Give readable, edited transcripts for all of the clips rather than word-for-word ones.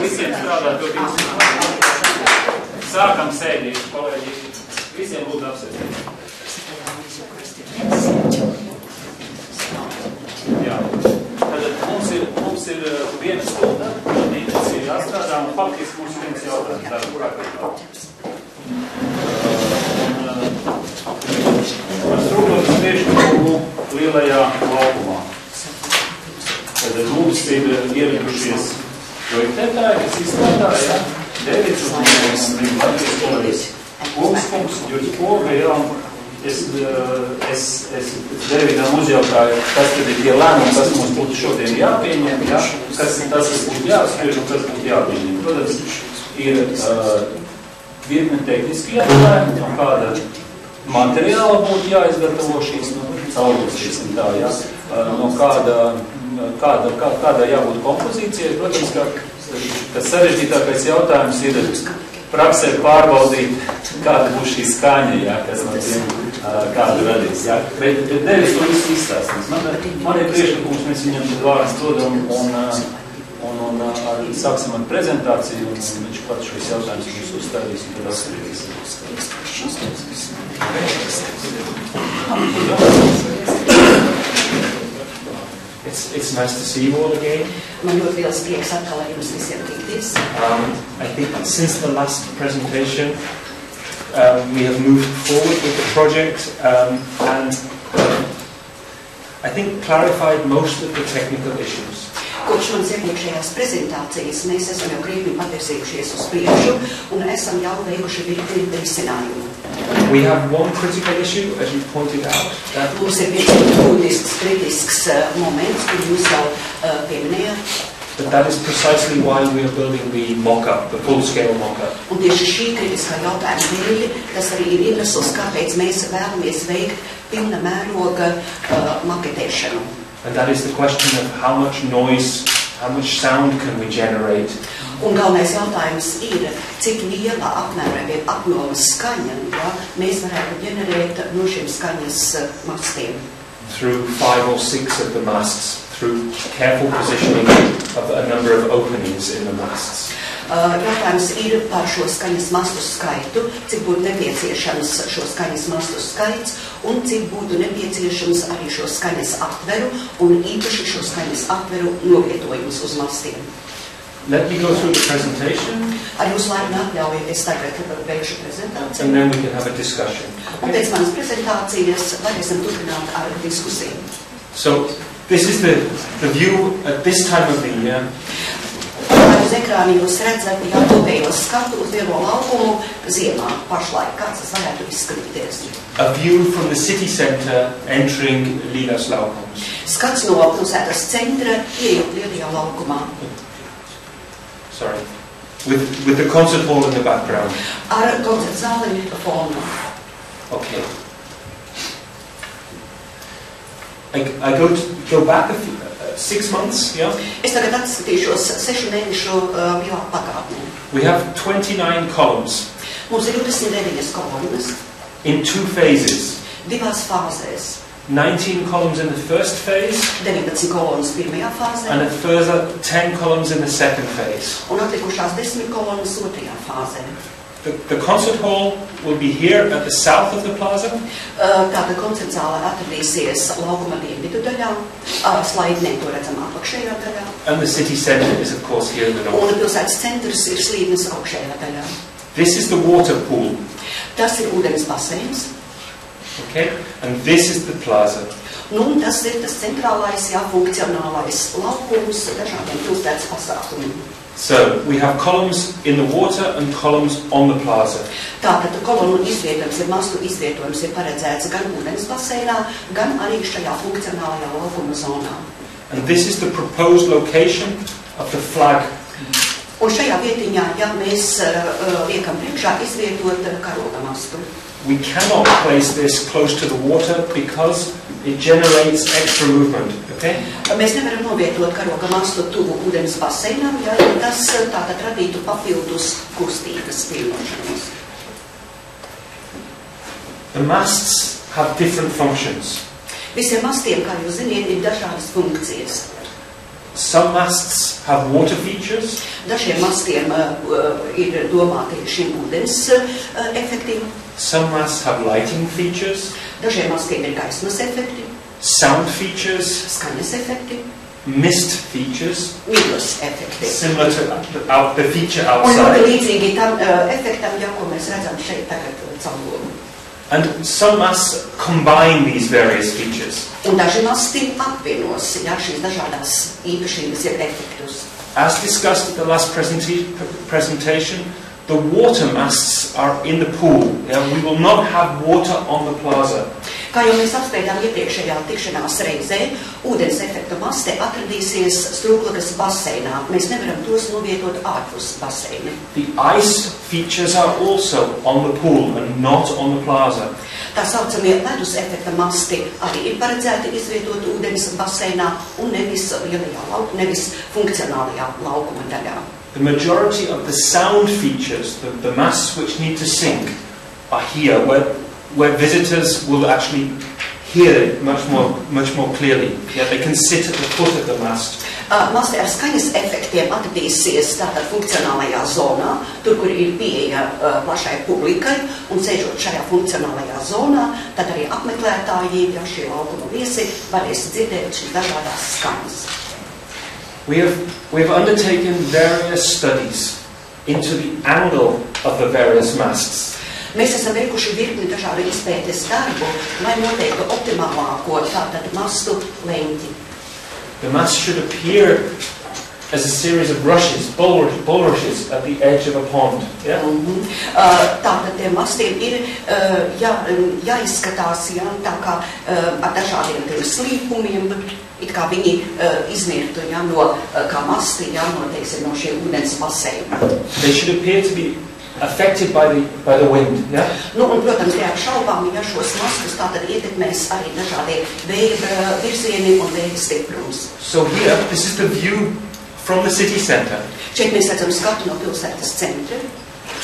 visiem strādāt ļoti intensīvi. Sākam sēdīt, kolēģi. Visiem būtu apsēstīt. Jā. Tātad mums ir viena stunda, ļoti intensīvi jāstrādā, un faktiski mums viens jautājums darbu kārtībā. Ar struktūras priekšlikumu lielajā laukumā. Tātad mums ir ieradušies projektētāji, kas izstrādāja, Dēvids un Latvijas kolēģis Kungs, Juris Poga, jā, es Dēvidam uzjautāju, kas tad ir tie lēmumi, kas mums būtu šodien jāpieņem, jā, kas būtu jāspriež un kas būtu jāpieņem. Protams, ir virkne tehniski jautājumi, no kāda materiāla būtu jāizgatavo šīs, caurums, tā, jā, no kādā jābūt kompozīcijai. Protams, ka sarežģītākais jautājums ir praksē pārbaudīt, kāda būs šī skaņa, jā, kas no tiem kādu radīs. Jā. Bet Devis to visu izstāstīs. Man ir priekšlikums, mēs viņam tad vārds dodam un sāksim ar prezentāciju, un viņš pats šos jautājumus mums uzstādīs un tad atskatīs. It's nice to see you all again. Man ļoti liels prieks atkal ar jums visiem tikties. I think since the last presentation, we have moved forward with the project and I think clarified most of the technical issues. Kopš manas iepriekšējās prezentācijas mēs esam jau krietni pavirzījušies uz priekšu un esam jau veikuši virkni risinājumu. We have one critical issue, as you pointed out. Mums ir viens būtisks, kritisks moments, kur jūs jau pieminējāt. But that is precisely why we are building the mock-up, the full-scale mock-up. Un tieši šī kritiskā jautājuma dēļ, tas arī ir iemesls, kāpēc mēs vēlamies veikt pilna mēroga maketēšanu. And that is the question of how much noise, how much sound can we generate. Un galvenais jautājums ir, cik liela apmērā vai apjomas skaņa, ja, mēs varētu ģenerēt no šiem skaņas mastiem. Through 5 or 6 of the masts, through careful positioning of a number of openings in the masts. Jautājums ir par šo skaņas mastu skaitu, cik būtu nepieciešams šo skaņas mastu skaits un cik būtu nepieciešams arī šo skaņas aptveru un īpaši šo skaņas aptveru novietojums uz mastiem. Let me go through the presentation. Ar jūsu laipni atļaujiet, es tagad beigšu prezentāciju. And then we can have a discussion. Un pēc manas prezentācijas varēsim turpināt ar diskusiju. So, this is the view at this time of the year. Uz ekrāni jūs redzat jau topējo skatu uz lielo laukumu ziemā pašlaik. Kāds tas varētu izskatīties? A view from the city centre entering Lilas laukums. Skats no pilsētas centra ieejot lielajā laukumā. Sorry. With the concert hall in the background. Ar koncertu zāli fonu. Okay. I go back a few, 6 months, yeah? Es tagad atskatīšos 6 mēnešu pakāpnē. We have 29 columns. Mums ir 29 kolonnas. In 2 phases. Divās fāzēs. 19 columns in the first phase. 19 kolonnas pirmajā fāzē. And a further 10 columns in the second phase. Un atlikušās 10 kolonnas otrajā fāzē. The concert hall will be here at the south of the plaza. Tātad koncerta zāle atradīsies laukuma dienvidu daļā, slaidnē to redzam apakšējā daļā. And the city centre is of course here in the north. Un pilsētas centrs ir slīdnes augšējā daļā. This is the water pool. Tas ir ūdens baseins. Okay? And this is the plaza. Nu, tas ir tas centrālais, funkcionālais laukums dažādiem pilsētas pasākumiem. So, we have columns in the water and columns on the plaza. Tātad kolonu izvietojums, mastu izvietojums ir paredzēts gan ūdens baseinā, gan arī šajā funkcionālajā laukuma zonā. And this is the proposed location of the flag. Un šajā vietiņā, ja mēs liekam priekšā izvietot karoga mastu. We cannot place this close to the water because it generates extra movement. Okay? Mēs nevaram novietot karoga mastu tuvu ūdens baseinam, ja tas tātad radītu papildus kustības pievienošanos. The masts have different functions. Visiem mastiem, kā jūs ziniet, ir dažādas funkcijas. Some masts have water features. Dažiem mastiem ir domāti šim ūdens efektiem. Some masts have lighting features. Dažiem mastiem ir gaismas efekti. Sound features. Skaņas efekti. Mist features. Miglas efekti. Similar to the feature Un outside. ļoti līdzīgi tam efektam, jau, ko mēs redzam šeit tagad caur logu. And some masts combine these various features. Un daži masti apvienos šīs dažādās īpašības, jeb efektus. As discussed at the last presentation, the water masts are in the pool. We will not have water on the plaza. Kā jau mēs apspriedām iepriekšējā tikšanās reizē, ūdens efekta masti atradīsies Strūklakas baseinā. Mēs nevaram tos novietot ārpus baseina. The ice features are also on the pool and not on the plaza. Tā saucamie ledus efekta masti arī ir paredzēti izvietot ūdens baseinā un nevis nevis funkcionālajā laukuma daļā. The majority of the sound features, the masts which need to sink, are here, where visitors will actually hear it much more clearly. They can sit at the foot of the mast. Masti ar skaņas efektiem atradīsies tātad funkcionālajā zonā, tur, kur ir pieeja plašai publikai, un sēžot šajā funkcionālajā zonā, tad arī apmeklētāji, šie laukuma viesi, varēs dzirdēt šīs dažādās skaņas. We have undertaken various studies into the angle of the various masts. Mēs esam veikuši virkni dažādu izpētes darbu, lai noteiktu optimālāko tātad mastu leņķi. The mast should appear as a series of bulrushes at the edge of a pond. Tātad tiem mastiem ir jāizskatās tā kā ar dažādiem tiem slīpumiem, it kā viņi iznirtu no kā masti noteikti no šiem ūdens baseina. They should appear to be affected by the wind. Nu, un, protams, šaubām, šos mastus tātad ietekmēs arī dažādie vēja virzieni un vēja stiprums. So here, this is the view from the city centre. Šeit mēs redzam skatu no pilsētas centra.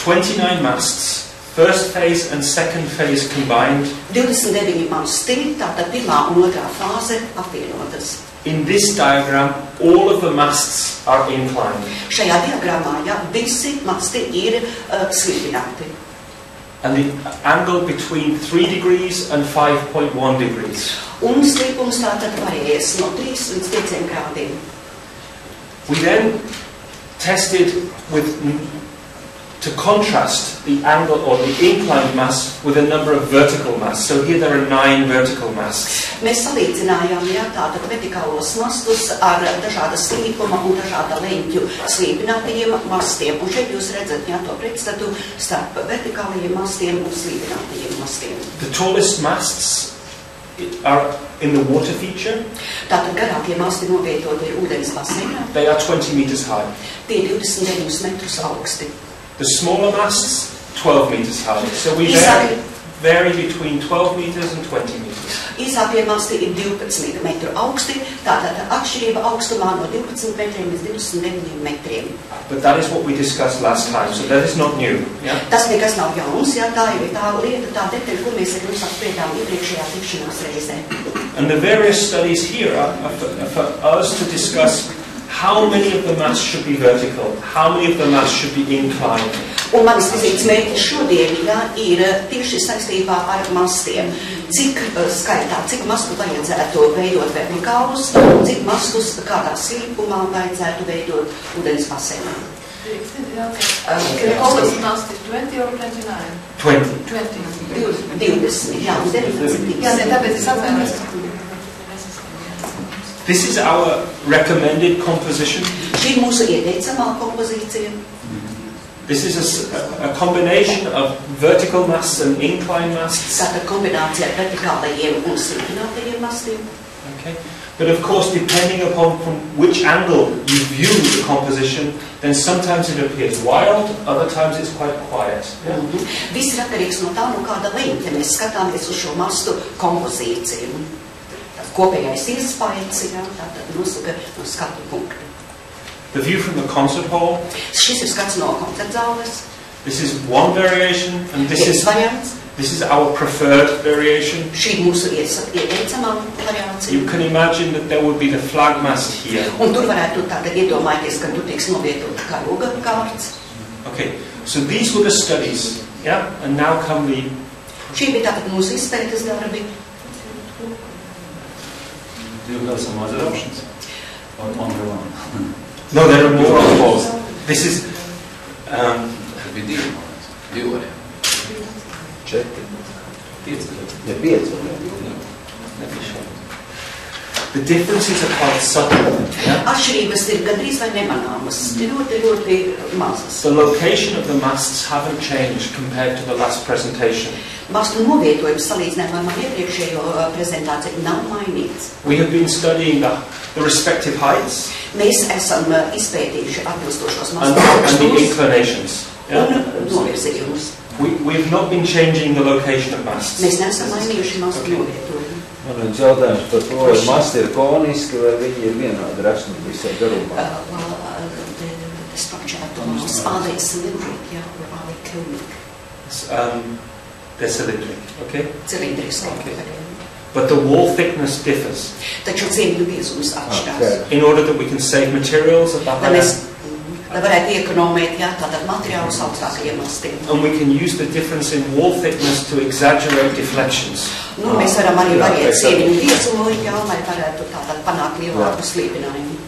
29 masts, first phase and second phase combined. 29 masti, tātad pirmā un otrā fāze apvienotas. In this diagram, all of the masts are inclined. Šajā diagramā, visi masti ir slīpināti. And the angle between 3 degrees and 5.1 degrees. Un slīpums tātad varēs no 3 līdz 5 grādiem. We then tested to contrast the angle or the inclined mast with a number of vertical masts. So here there are 9 vertical masts. Mēs salīdzinājām tātad vertikālos mastus ar dažāda slīpuma un dažāda leņķu slīpinātajiem mastiem. Un šeit jūs redzat to pretstatu starp vertikālajiem mastiem un slīpinātajiem mastiem. The tallest masts are in the water feature. Tātad garākie masti novietoti ir ūdens baseinā. They are 20 meters high. Tie 29 metrus augsti. The smaller masts, 12 meters high. So we vary between 12 meters and 20 meters. Īsākie masti ir 12 metru augsti, tātad atšķirība augstumā no 12 metriem līdz 29 metriem. But that is what we discussed last time, so that is not new. Tas nekas nav jauns, tā jau ir tā lieta, tā detaļa, ko mēs ar jums apspriedām iepriekšējā tikšanās reizē. And the various studies here are for us to discuss how many of the masts should be vertical, how many of the masts should be inclined. Un manis vizītes mērķis šodien ir tieši saistībā ar mastiem. Cik skaitā, cik mastu vajadzētu veidot vertikālus, un cik mastus kādā slīpumā vajadzētu veidot ūdens baseinā. The tallest mast is 20 or 29? 20. 20, jā, un 19. Jā, tāpēc es atvainojos. This is our recommended composition. Šī ir mūsu ieteicamā kompozīcija. This is a combination of vertical masts and inclined masts. Tātad kombinācija ar vertikālajiem un slīpinātajiem mastiem. Okay. But of course, depending upon from which angle you view the composition, then sometimes it appears wild, other times it's quite quiet. Viss ir atkarīgs no tā, no kāda leņķa mēs skatāmies uz šo mastu kompozīciju. Kopējais iespējas, tātad nosaka no skatu punkta. The view from the concert hall. Šis ir skats no koncertzāles. This is one variation, and this This is our preferred variation. Šī mūsu ieteicamā variācija. You can imagine that there would be the flag mast here. Un tur varētu tātad iedomāties, ka tur tiks novietot karoga kārts. Okay, so these were the studies, yeah? And now come the... Šī bija tātad mūsu izpētes darbi. Do you have some other options? Or on the one? No, there are more of those. This is... Divi varianti. 4. 5. The differences are quite subtle. Yeah? Atšķirības ir gandrīz vai nemanāmas. Ļoti mazas. The location of the masts haven't changed compared to the last presentation. Mastu novietojums salīdzinājumā ar iepriekšējo prezentāciju nav mainīts. We have been studying the respective heights Mēs esam izpētījuši atbilstošos and the mastu inclinations. Yeah? un novirzījumus. We've not been changing the location of masts. Mēs neesam mainījuši mastu novietojumu. Man ir jautājums par to, vai masti ir koniski, vai viņi ir vienādi rakstura visā garumā. The structure of the masts, are they cylindric, yeah, or are they conic? They're cylindric, okay? Cilindriski. Okay. But the wall thickness differs. Taču ciemļu biezums atšķirās. In order that we can save materials at the Lai higher, mēs varētu iekonomēt, jā, tātad materiālus augstākajiem mastiem. and we can use the difference in wall thickness to exaggerate deflections. Nu, mēs varam arī variēt ciemļu biezumu, jā, lai varētu tātad panākt lielāku slīpinājumu.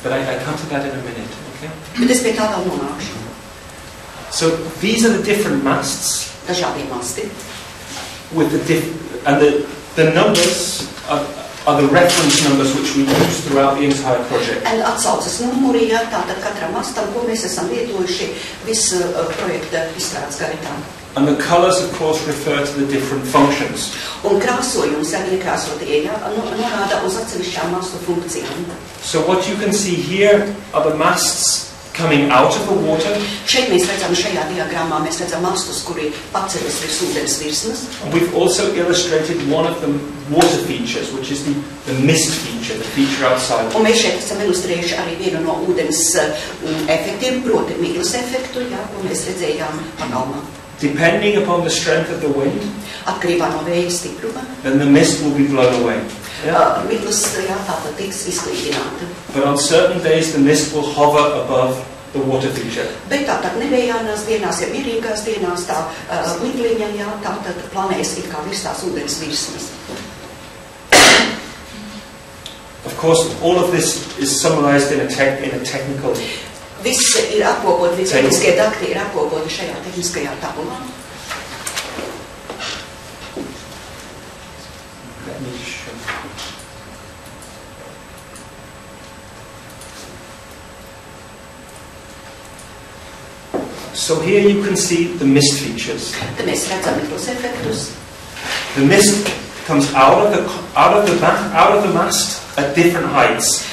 But I come to that in a minute, okay? Bet es pie tā vēl nonākšu. So these are the different masts Dažādi masti. with the numbers are the reference numbers which we use throughout the entire project. Un atsaucas numuri, jā, tātad katram mastam, ko mēs esam lietojuši visu projekta izstrādes gaitā. And the colours, of course, refer to the different functions. Un krāsojums, jā, iekrāsotie, jā, norāda uz atsevišķām mastu funkcijām. So what you can see here are the masts coming out of the water. Šeit mēs redzam, šajā diagrammā mēs redzam mastus, kuri paceļas virs ūdens virsmas. And we've also illustrated one of the water features, which is the mist feature, the feature outside. Un mēs šeit esam ilustrējuši arī vienu no ūdens efektiem, proti miglas efektu, jā, ko mēs redzējām pagalmā. Depending upon the strength of the wind, Atkarībā no vēja stipruma, then the mist will be blown away. miglas, jā, tātad tiks izklīdināta. But on certain days, the mist will hover above the water feature. Bet tātad nevējānās dienās, ja mierīgās dienās, tā migliņa, jā, tātad planēs it kā virs tās ūdens virsmas. Of course, all of this is summarized in a technical. Viss ir apkopot, visi tehniskie dakti ir apkopoti šajā tehniskajā tabulā. Let me show. So here you can see the mist features. Te mēs redzam miglas efektus. The mist comes out of the mast at different heights.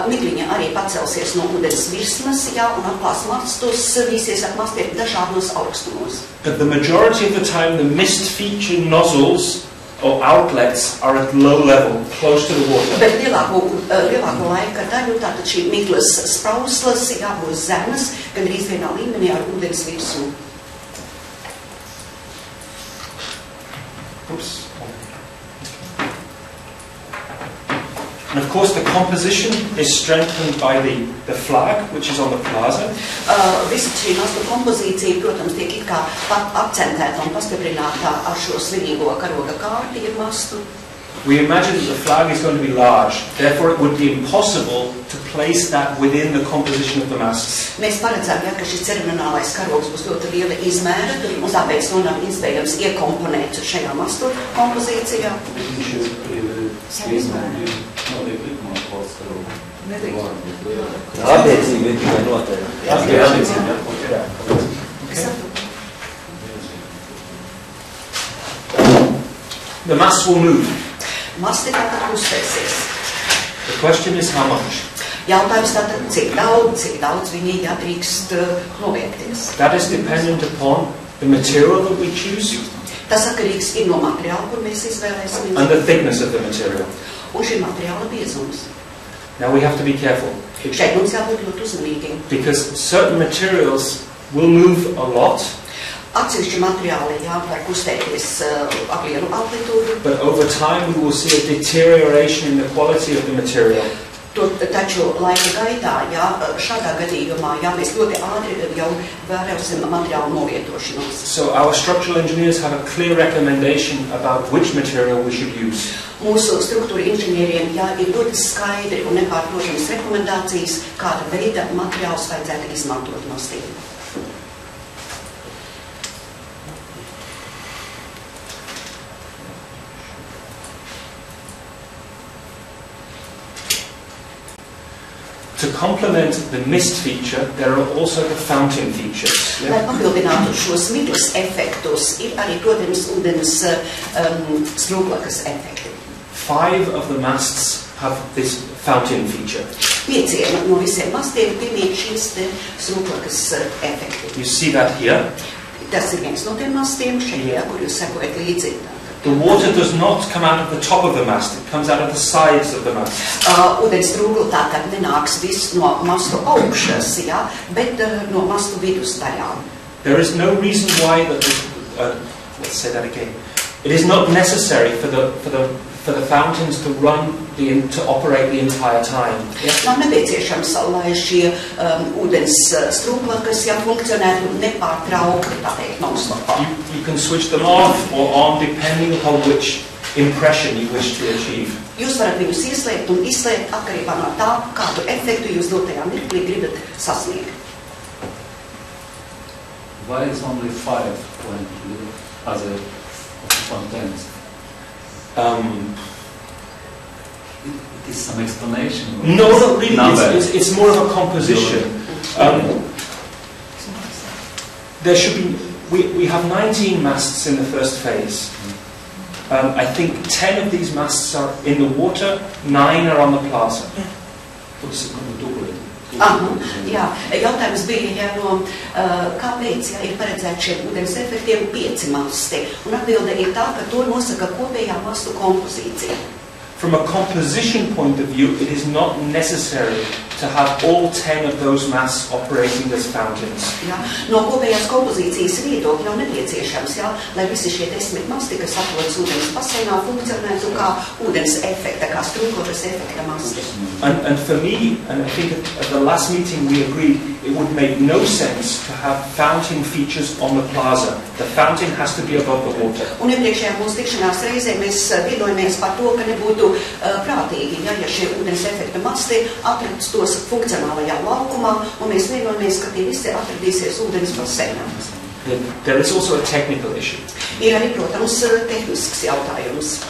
Migliņa arī pacelsies no ūdens virsmas, jā, un atklās mastus, vīsies ap mastiem dažādos augstumos. But the majority of the time, the mist feature nozzles or outlets are at low level, close to the water. Bet lielāko laika daļu tātad šī miglas sprauslas jābūt zemes, gandrīz vienā līmenī ar ūdens virsmu. Oops. And of course the composition is strengthened by the flag, which is on the plaza. Visa šī mastu kompozīcija, protams, tiek it kā akcentēta un pastiprināta ar šo svinīgo karoga kārti, ja mastu. We imagine that the flag is going to be large, therefore it would be impossible to place that within the composition of the masts. Mēs paredzam, ja, ka šis ceremonālais karogs būs ļoti liela izmēra, un tāpēc nav iespējams iekomponēt šajā mastu kompozīcijā. Attiecīgi ir tikai noteikti. The masts will move. Masti tātad kustēsies. The question is how much? Jautājums tātad, cik daudz viņi jādrīkst noviekties. That is dependent upon the material that we choose Tas atkarīgs ir no materiāla, kur mēs izvēlēsimies, and the thickness of the material. un šī materiāla biezums. Now we have to be careful Šeit mums jābūt ļoti uzmanīgiem. because certain materials will move a lot Atsevišķi materiāli, jā, var kustēties ar lielu amplitūdu. But over time we will see a deterioration in the quality of the material. Taču laika gaitā, jā, šādā gadījumā, jā, mēs ļoti ātri jau vērēsim materiālu novietošanos. So our structural engineers have a clear recommendation about which material we should use. Mūsu struktūra inženieriem, jā, ir ļoti skaidri un nepārprotams rekomendācijas, kāda veida materiālus vajadzētu izmantot mastiem. To complement the mist feature, there are also the fountain features. Lai papildinātu šos miglas efektus, ir arī, protams, ūdens strūklakas efekti. 5 of the masts have this fountain feature. 5 no visiem mastiem piemīt šīs te strūklakas efekti. You see that here. Tas ir viens no tiem mastiem šajā, kur jūs sekojat līdzi. The water does not come out of the top of the mast, it comes out of the sides of the mast. Ūdens strūkla tātad nenāks viss no mastu augšas, jā, bet no mastu vidus daļām. There is no reason why that let's say that again. It is not necessary for the fountains to run to operate the entire time. Nav nepieciešams, lai šie ūdens strūklakas funkcionētu nepārtraukti, tā teikt, non-stopā. You can switch them off or on depending upon which impression you wish to achieve. Jūs varat viņus ieslēgt un izslēgt atkarībā no tā, kādu efektu jūs dotajā mirklī gribat sasniegt. Why is only 5 when the other fountains? It is some explanation. No, not really. It's more of a composition. There should be. We have 19 masts in the first phase. I think 10 of these masts are in the water, 9 are on the plaza. Jā, jautājums bija, kāpēc ir paredzēt šiem ūdens efektiem 5 masti, un atbilde ir tā, ka to nosaka kopējā mastu kompozīcija. From a composition point of view, it is not necessary to have all 10 of those masts operating as fountains. Jā, no kopējās kompozīcijas viedokļa nav nepieciešams, jā, lai visi šie 10 masti, kas atrodas ūdens baseinā, funkcionētu kā ūdens efekta, kā strūklakas efekta masti. And for me, and I think at the last meeting we agreed, it would make no sense to have fountain features on the plaza. The fountain has to be above the water. Un iepriekšējā mūsu tikšanās reizē mēs vienojamies par to, ka nebūtu prātīgi, ja šie ūdens efekta masti atrastos funkcionālajā laukumā, un mēs vienojamies, ka tie visi atradīsies ūdens baseinā. There is also a technical issue. Ir arī, protams, tehnisks jautājums.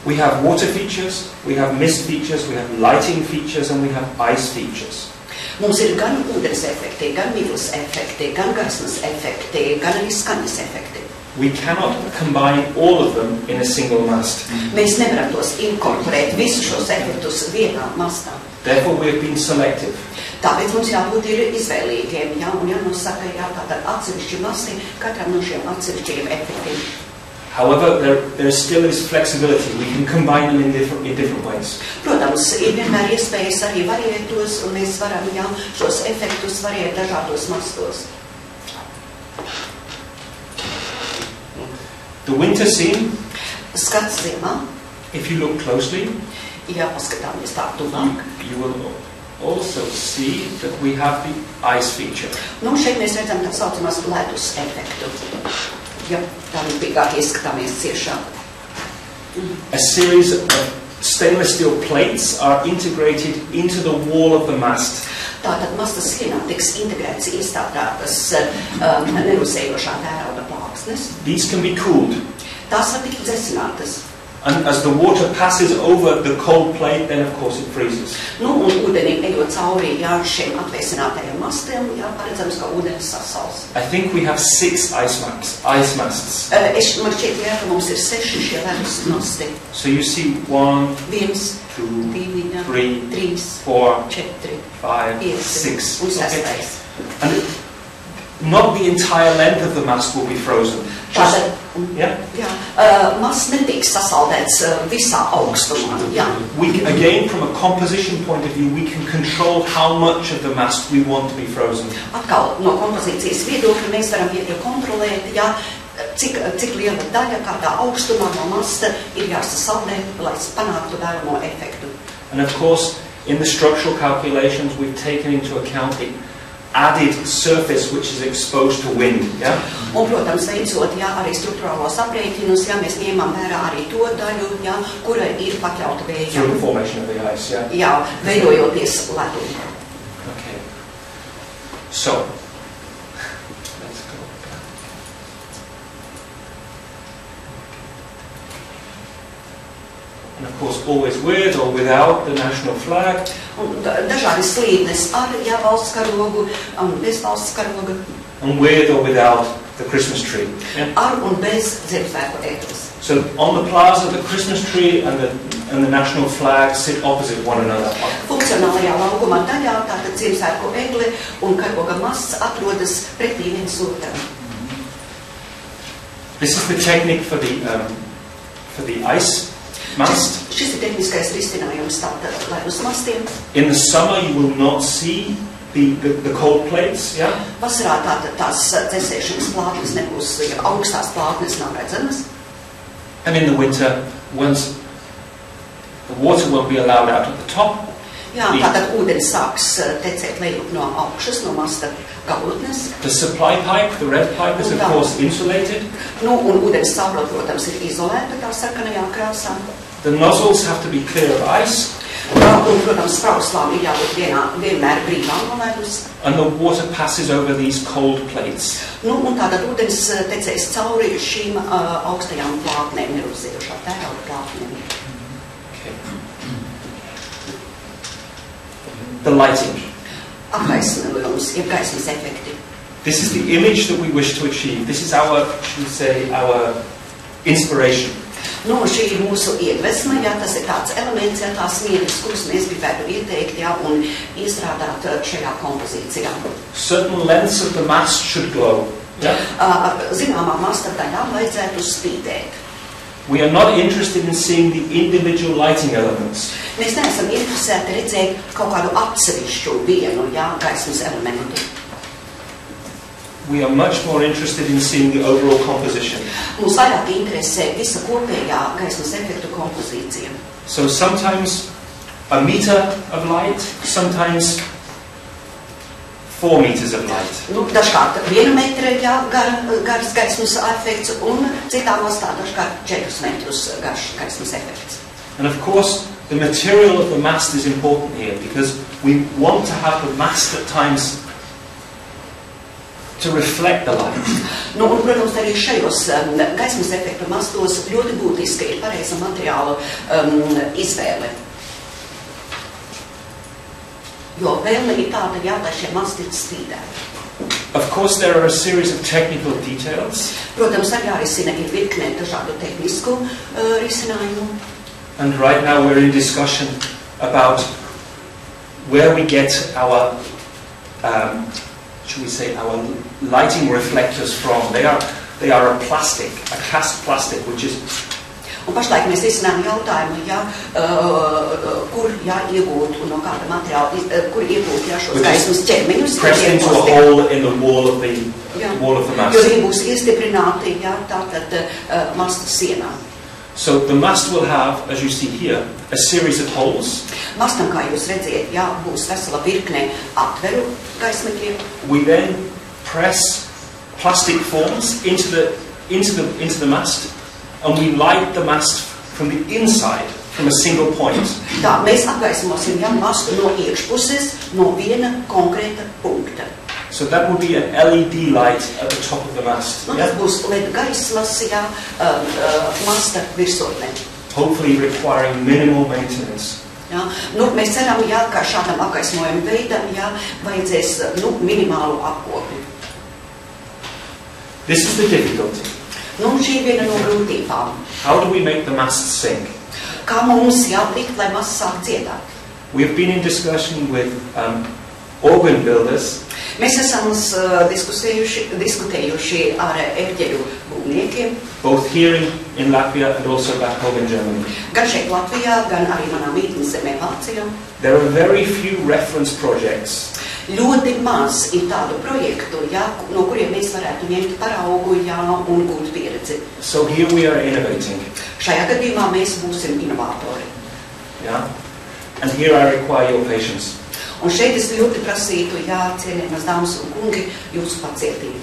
We have water features, we have mist features, we have lighting features, and we have ice features. Mums ir gan ūdens efekti, gan miglas efekti, gan gaismas efekti, gan arī skaņas efekti. We cannot combine all of them in a single mast. Mēs nevaram tos inkorporēt visus šos efektus vienā mastā. Therefore, we have been selective. Tāpēc mums jābūt ir izvēlīgiem, jā, un jānosaka, jā, tātad atsevišķi masti katram no šiem atsevišķiem efektiem. However, there still is flexibility. We can combine them in different ways. Protams, ir vienmēr iespējas arī variēt tos, un mēs varam, jā, šos efektus variēt dažādos mastos. The winter scene, Skats ziemā, if you look closely, ja paskatāmies tā tuvāk, you will also see that we have the ice feature. Nu, šeit mēs redzam tā saucamās ledus efektu. Ja tā rūpīgāk ieskatāmies ciešāk. A series of stainless steel plates are integrated into the wall of the mast. Tātad mastas sienā tiks integrēts iestādātas nerūsējošā tērauda plāksnes. These can be cooled. Tās var tikt dzesinātas. And as the water passes over the cold plate, then of course it freezes. Nu, un ūdenim ejot cauri, jā, šiem atvēsinātajiem mastiem, jā, paredzams, ka ūdens sasals. I think we have 6 ice masts. Man šķiet, jā, ka mums ir 6 šie ledus masti. So you see 1, 1, 2, 2, 3, 3, 4, 4, 5, 5, 6. un 6. And not the entire length of the mast will be frozen. Tātad, Yeah? masts netiks sasaldēts visā augstumā. Jā. Again, from a composition point of view, we can control how much of the mast we want to be frozen. Atkal no kompozīcijas viedokļa mēs varam kontrolēt, jā, cik liela daļa kādā augstumā no masta ir jāsasaldē, lai panāktu vēlamo efektu. And of course, in the structural calculations, we've taken into account the added surface which is exposed to wind. Yeah? Un, protams, veicot, jā, arī struktūrālos aprēķinus, jā, mēs ņēmām vērā arī to daļu, jā, kura ir pakļauta vējam. Through the formation of the ice, yeah? Jā, veidojoties ledum. Okay. So, let's go. And of course, always with or without the national flag. Un dažādi slīdnes ar, jā, valsts karogu, bez valsts karoga. And with or without the Christmas tree. Yeah? Ar un bez Ziemassvētku ēteres. So on the plaza, the Christmas tree and the national flag sit opposite one another. Funkcionālajā laukuma daļā tātad Ziemassvētku egle un karoga masts atrodas pretī viens otram. This is the technique for the ice mast. Šis ir tehniskais risinājums tātad ledus mastiem. In the summer, you will not see the cold plates, yeah? Vasarā tātad tās dzēsēšanas plātnes nebūs, ja augstās plātnes nav redzamas. And in the winter, once the water won't be allowed out at the top. Jā, tātad ūdens sāks tecēt lejup no augšas, no masta galotnes. The supply pipe, the red pipe, is of course insulated. Nu, un ūdens caurule, protams, ir izolēta tā sarkanajā krāsā. The nozzles have to be clear of ice. Un, protams, sprauslām ir jābūt vienmēr brīvām no ledus. And the water passes over these cold plates. Nu, un tātad ūdens tecēs cauri šīm augstajām plātnēm, nerūzējušā tērauda plātnēm. The lighting. Apgaismojums, jeb gaismas efekti. This is the image that we wish to achieve. This is our, should we say, our inspiration. Nu, šī ir mūsu iedvesma, jā, tas ir tāds elements, jā, tās mieres, kurus mēs gribētu ieteikt, jā, un izstrādāt šajā kompozīcijā. Certain lengths of the mast should glow. Yeah? Zināmā masta daļā vajadzētu spīdēt. We are not interested in seeing the individual lighting elements. Mēs neesam interesēti redzēt kaut kādu atsevišķu vienu, jā, gaismas elementu. We are much more interested in seeing the overall composition. Mums vairāk interesē visa kopējā gaismas efektu kompozīcija. So sometimes a meter of light, sometimes 4 meters of light. Nu, dažkārt 1 metra garas gaismas efekts un citā mastā dažkārt 4 metrus garš gaismas efekts. And of course, the material of the mast is important here because we want to have the mast at times to reflect the light. Nu, un, protams, arī šajos gaismas efektu mastos ļoti būtiski ir pareiza materiāla izvēle. Jo vēlme ir tāda, jā, lai šie masti ir spīdēti. Of course, there are a series of technical details. Protams, arī jārisina ir virkne dažādu tehnisku risinājumu. And right now we're in discussion about where we get our, should we say, our lighting reflectors from. They are a plastic, a cast plastic, which is. Un pašlaik mēs risinām jautājumu, jā, kur iegūt un no kāda materiāla, kur iegūt šos gaismas ķermeņus. Pressed into a hole in the wall of the mast. Jo viņi būs iestiprināti, jā, tātad masta sienā. So the mast will have, as you see here, a series of holes. Mastam, kā jūs redziet, jā, būs vesela virkne atveru gaismekļiem. We then press plastic forms into the mast. And we light the mast from the inside, from a single point. Tā, mēs apgaismosim, jā, mastu no iekšpuses, no viena konkrēta punkta. So that will be an LED light at the top of the mast. Nu, tas būs LED gaismas, jā, masta virsotnē. Hopefully requiring minimal maintenance. Jā, nu, mēs ceram, jā, ka šādam apgaismojuma veidam, jā, vajadzēs, nu, minimālu apkopi. This is the difficulty. Nu, šī ir viena no grūtībām. How do we make the mast sing? Kā mums jālikt, lai masta sāk dziedāt? We have been in discussion with organ builders. Mēs esam diskutējuši ar ērģeļu būvniekiem. Both here in Latvia and also back home in Germany. Gan šeit Latvijā, gan arī manā mītnes zemē Vācijā. There are very few reference projects. Ļoti maz ir tādu projektu, no kuriem mēs varētu ņemt paraugu un gūt pieredzi. So here we are innovating. Šajā gadījumā mēs būsim inovatori. Yeah? And here I require your patience. Un šeit es ļoti prasītu, cienījamas dāmas un kungi, jūsu pacietību.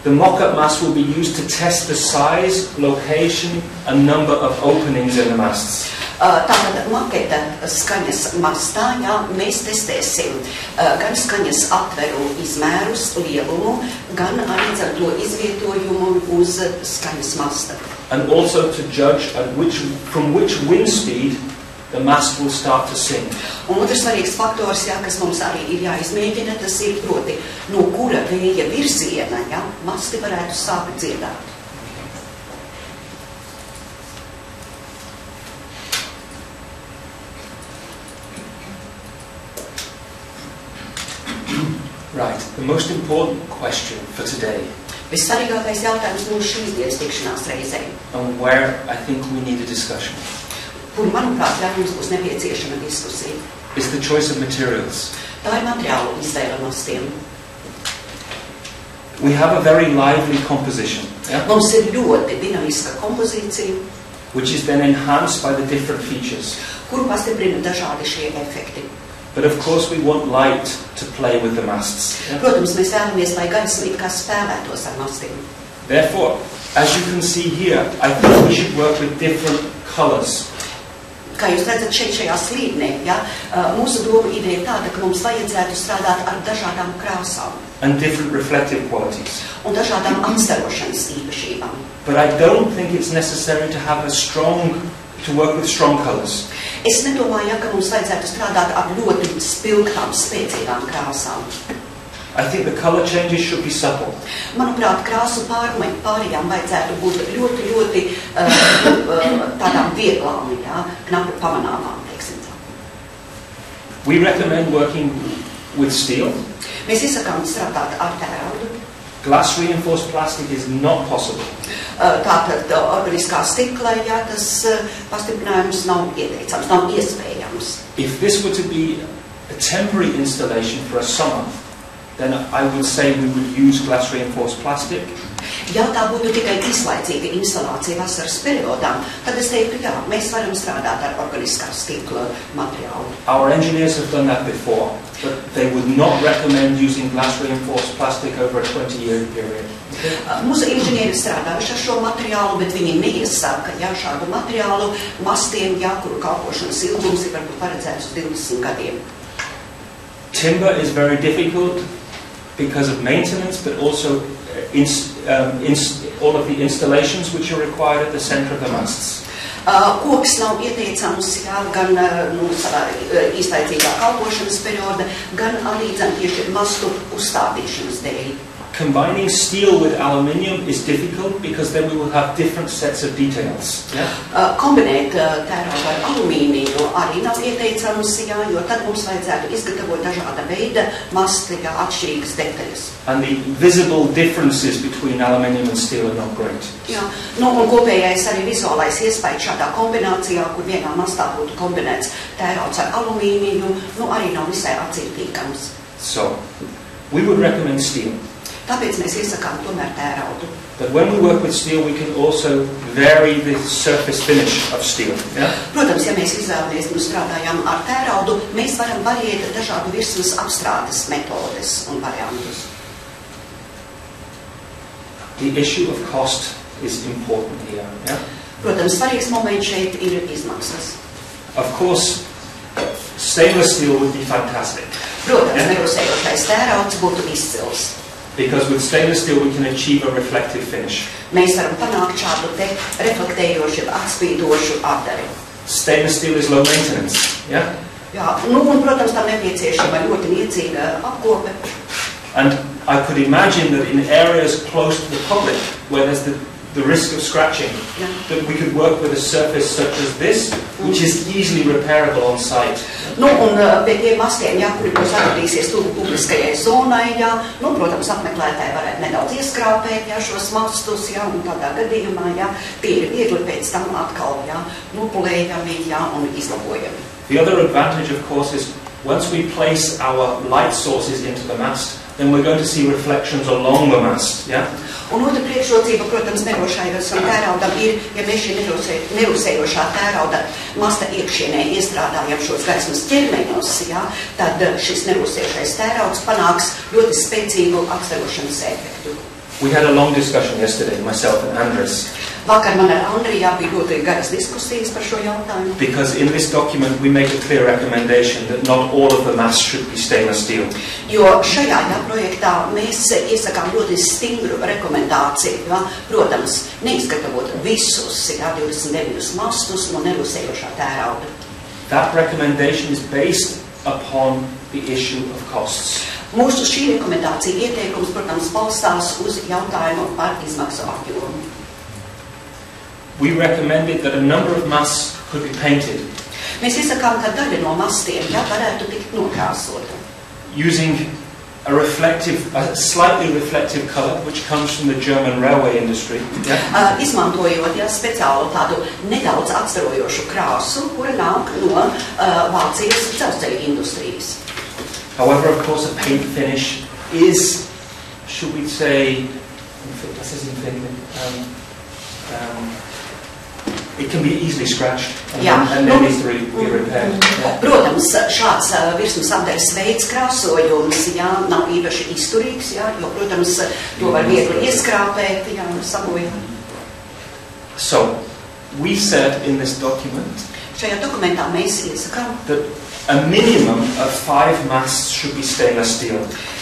The mock-up mast will be used to test the size, location and number of openings in the masts. Tātad maketa skaņas mastā, mēs testēsim gan skaņas atveru izmērus, lielumu, gan arī to izvietojumu uz skaņas masta. And also to judge from which wind speed the mast will start to sing. Un otrs svarīgs faktors, kas mums arī ir jāizmēģina, tas ir proti, no kura vēja virziena, masti varētu sākt dziedāt. Right, the most important question for today. Vissvarīgākais jautājums mūsu šīs dienas tikšanās reizē. And where I think we need a discussion. Kur, manuprāt, mums būs nepieciešama diskusija. Is the choice of materials. Tā ir materiālu izvēle mastiem. We have a very lively composition. Mums ir ļoti dinamiska kompozīcija, which is then enhanced by the different features. Kuru pastiprina dažādi šie efekti. But of course we want light to play with the masts. Protams, mēs vēlamies, lai gaisma spēlētos ar mastiem. Therefore, as you can see here, I think we should work with different colors. Kā jūs redzat šeit šajā slīdnē, mūsu doma ideja ir tāda, ka mums vajadzētu strādāt ar dažādām krāsām. And different reflective qualities. Un dažādām apstarošanas īpašībām. But I don't think it's necessary to work with strong colors. Es nedomāju, ka mums vajadzētu strādāt ar ļoti spilgtām, spēcīgām krāsām. I think the color changes should be subtle. Manuprāt, krāsu pārējām vajadzētu būt ļoti tādām vieglām, knapi pamanāmām, teiksim tā. We recommend working with steel. Mēs iesakām strādāt ar tēraudu. Glass reinforced plastic is not possible. Tātad organiskā stikla, tas pastiprinājums nav ieteicams, nav iespējams. If this were to be a temporary installation for a summer, then I would say we would use glass reinforced plastic. Ja tā būtu tikai īslaicīga instalācija vasaras periodām, tad es teiktu, mēs varam strādāt ar organiskā stikla materiālu. Our engineers have done that before, but they would not recommend using glass reinforced plastic over a 20-year period. Mūsu inženieri strādājuši ar šo materiālu, bet viņi neiesaka, šādu materiālu mastiem, kuru kalpošanas ilgums ir varbūt paredzēts 20 gadiem. Timber is very difficult because of maintenance, but also all of the installations which are required at the center of the masts. Koks nav ieteicams gan savā īslaicīgā kalpošanas perioda, gan arī tieši mastu uzstādīšanas dēļ. Combining steel with aluminium is difficult because then we will have different sets of details. Kombinēt tēraudu ar alumīniju arī nav ieteicams, jo tad mums vajadzētu izgatavot dažāda veida masti, atšķirīgas detaļas. And the visible differences between aluminium and steel are not great. Un kopējais arī vizuālais iespējas šādā kombinācijā, kur vienā mastā būtu kombinēts tērauds ar alumīniju, arī nav visai acīmtīkams. So, we would recommend steel. Tāpēc mēs iesakām tomēr tēraudu. But when we work with steel, we can also vary the surface finish of steel. Protams, ja mēs izvēlamies un strādājam ar tēraudu, mēs varam variēt dažādu virsmas apstrādes metodes un variantus. The issue of cost is important here. Protams, svarīgs moments šeit ir izmaksas. Of course, stainless steel would be fantastic. Protams, nerosējošais tērauds būtu izcils. Because with stainless steel we can achieve a reflective finish. Mēs varam panākt šādu te reflektējošu, atspīdošu apdari. Stainless steel is low maintenance. Un, protams, tam nepieciešama ļoti niecīga apkope. And I could imagine that in areas close to the public, where there's the the risk of scratching, that we could work with a surface such as this, which is easily repairable on site. Nu, un pie tiem mastiem, jā, kuri būs atradīsies tuvu publiskajai zonai, jā, nu, protams, apmeklētāji varētu nedaudz ieskrāpēt, jā, šos mastus, jā, un tādā gadījumā, jā, tie ir viegli pēc tam atkal, jā, nopulējami, jā, un izlabojami. The other advantage, of course, is once we place our light sources into the mast, then we're going to see reflections along the mast, yeah? Un otra priekšrocība, protams, nerošajosam tēraudam ir, ja mēs šī nerosējošā tērauda masta iekšienē iestrādājam šos gaismas ķermeņos, jā, tad šis nerosējušais tērauds panāks ļoti spēcīgu atstarošanas efektu. We had a long discussion yesterday, myself and Andres. Vakar man ar Andrijā bija ļoti garas diskusijas par šo jautājumu. Because in this document we make a clear recommendation that not all of the masts should be stainless steel. Jo šajā projektā mēs iesakām ļoti stingru rekomendāciju, jā, protams, neizgatavot visus, jā, 29 mastus no nerosējošā tērauda. That recommendation is based upon the issue of costs. Mūsu šī rekomendācija ieteikums, protams, balstās uz jautājumu par izmaksu apjomu. We recommended that a number of masts could be painted. Mēs iesakām, ka daļa no mastiem, jā, varētu tikt nokrāsota. Using a slightly reflective colour, which comes from the German railway industry. Yeah? Izmantojot, jā, speciālu tādu nedaudz atstarojošu krāsu, kura nāk no Vācijas dzelzceļa industrijas. However, of course, a paint finish is, should we say, it can be easily scratched and then needs to be repaired. Protams, šāds virsmas apdares veids krāsojums, jā, nav īpaši izturīgs, jā, jo, protams, to var viegli ieskrāpēt, jā, sabojāt. So, we said in this document šajā dokumentā mēs iesakām, that a minimum of 5 masts should be stainless steel.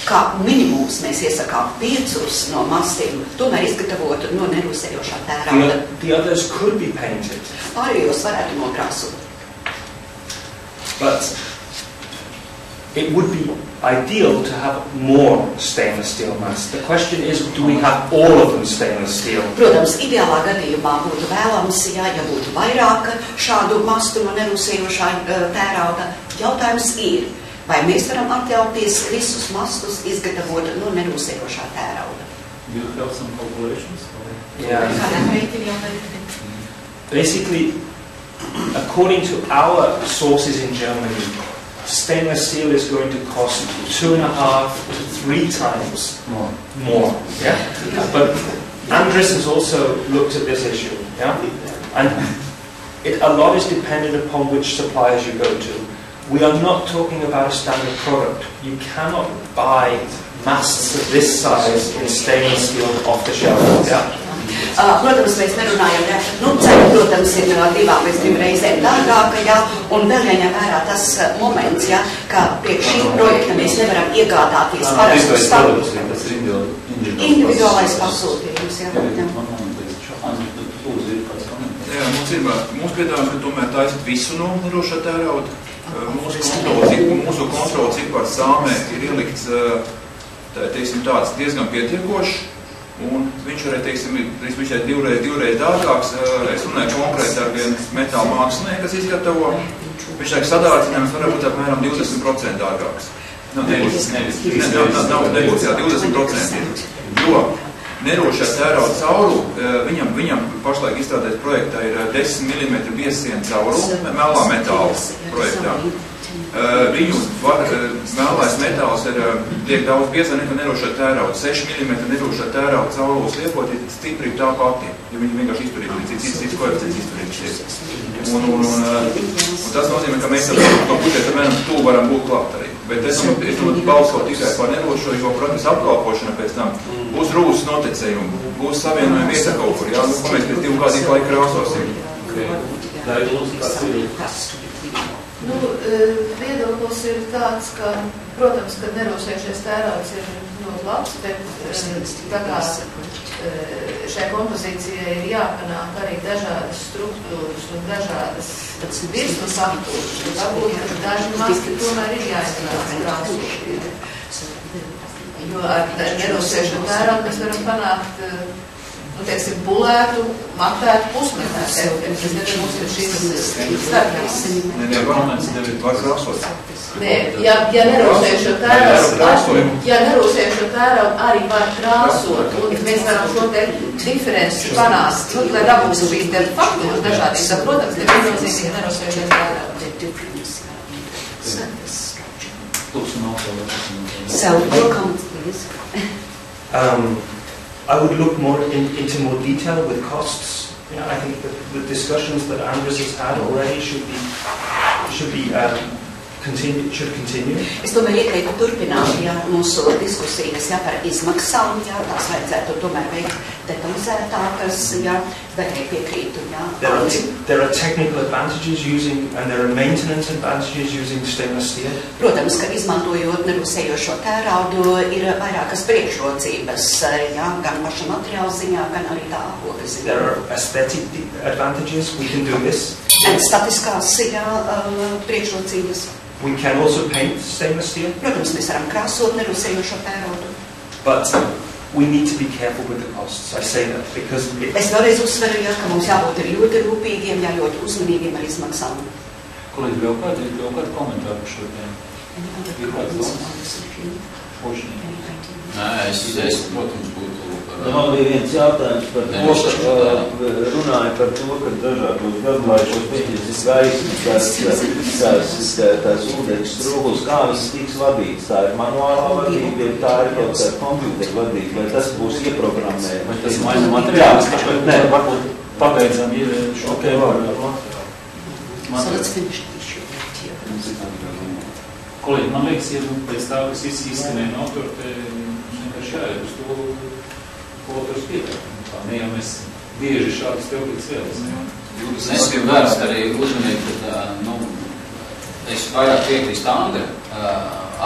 Kā minimums mēs iesakām 5 no mastiem, tomēr izgatavotu no nerosējošā tērauda. The others could be painted. Pārējos varētu nokrāsot. But it would be ideal to have more stainless steel masts. The question is, do we have all of them stainless steel? Protams, ideālā gadījumā būtu vēlams, jā, ja būtu vairāk šādu mastu no nerosējošā tērauda. Jautājums ir, vai mēs varam atļauties visus mastus izgatavot no nerosējošā tērauda? You have some calculations? Yeah. Basically, according to our sources in Germany, stainless steel is going to cost 2.5 to 3 times more. Yeah? But Andres has also looked at this issue. Yeah? And a lot is dependent upon which suppliers you go to. We are not talking about a standard product. You cannot buy masts of this size in stainless steel off the shelf. Yeah? Protams, mēs nerunājam, jā, nu, cena, protams, ir 2 līdz 3 reizēm dārgāka, jā, un vēl jāņem vērā tas moments, jā, ka priekš šī projekta mēs nevaram iegādāties parastu stāvu. Individuālais pasūtījums, jā. Jā, mums piedāvājums, ka tomēr taisīt visu no nerošā tērauda. Mūsu kontrola cipars sāmē ir ielikts, teiksim, tāds diezgan pietiekošs, un viņš arī, teiksim, ir divreiz dārgāks. Es runāju konkrēti ar vienu metāla mākslinieku, kas izgatavo. Viņš tiek sadārcinājums var būt apmēram 20% dārgāks. Nav 20%. Jo nerošā tērauda caurulu, viņam pašlaik izstrādāts projektā ir 10 mm biezsiena caurulu melnā metāla projektā. Viņu melnais metāls tiek daudz biezāk nekā nerošā tērauda. 6 mm nerošā tērauda caurulus liekot ir stiprība tā pati, jo viņi vienkārši izturīgi, cits koeficients izturīgs. Un tas nozīmē, ka mēs ar to budžetu mēram tu varam būt klāt arī. Bet es balsotu tikai par nerošo, jo, protams, apkalpošana pēc tam būs rūsas notecējumi, būs savienojumi vieta kaut kur, jā, ko mēs pēc 2 gadiem laika krāsosim. Nu, viedoklis ir tāds, ka, protams, ka nerosējušais tērauds ir ļoti labs, bet tā kā šai kompozīcijai ir jāpanāk arī dažādas struktūras un dažādas virsmas aptūras. Varbūt daži masti tomēr ir jāizkrās krāsot. Jo ar nerosējušo tēraudu mēs varam panākt teiksim, bulētu, matētu, pusmetētu efektu. Es nezinu, mums ir šīs starpības. Nē, var krāsot. Nē, ja nerūsējušo tēraudu arī var krāsot, un mēs varam šo te diferenci panāst, lai dabūtu šīs te faktūras dažādības. Protams, neviennozīmīgi nerūsējušo tēraudu. So, your comments, please. I would look more into more detail with costs. I think that the discussions that Andres has had already should continue. Es tomēr ieteiktu turpināt mūsu diskusijas par izmaksām, tās vajadzētu tomēr veikt detalizētākas, daļai piekrītu. There are technical advantages using, and there are maintenance advantages using stainless steel. Protams, ka izmantojot nerūsējošo tēraudu ir vairākas priekšrocības, gan paša materiāla ziņā, gan arī tā aploka ziņā. There are aesthetic advantages, we can do this. Un statiskās priekšrocības. We can also paint stainless steel. Protams, mēs varam krāsot nerūsējošo tēraudu. But we need to be careful with the costs. I say that because es vēlreiz uzsveru, ka mums jābūt ļoti rūpīgiem, ļoti uzmanīgiem ar izmaksām. Kolēģi, vēl kādi komentāri par šo tēmu? Nē, es protams, būtu... Man bija viens jautājums par to, ka runāja par to, ka dažādos gadlaišos pieņesis gaismas, tās ūdens strūglas, kā viņas tiks vadītas. Tā ir manuālā vadība, ja tā ir kaut kā kompjūtera vadība, vai tas būs ieprogrammējums. Vai tas maina materiāls, nē, varbūt pabeidzam šo tēmu. So let's finish the issue. Kolēģi, man liekas, ja pēc tā, kas izskanēja no autora, mums vienkārši jāiet uz to, ko autors pietāk. Ne jau mēs bieži šādas teorijas vēlas. Es gribu vērst arī uzmanību, ka es vairāk piekrīstu Andra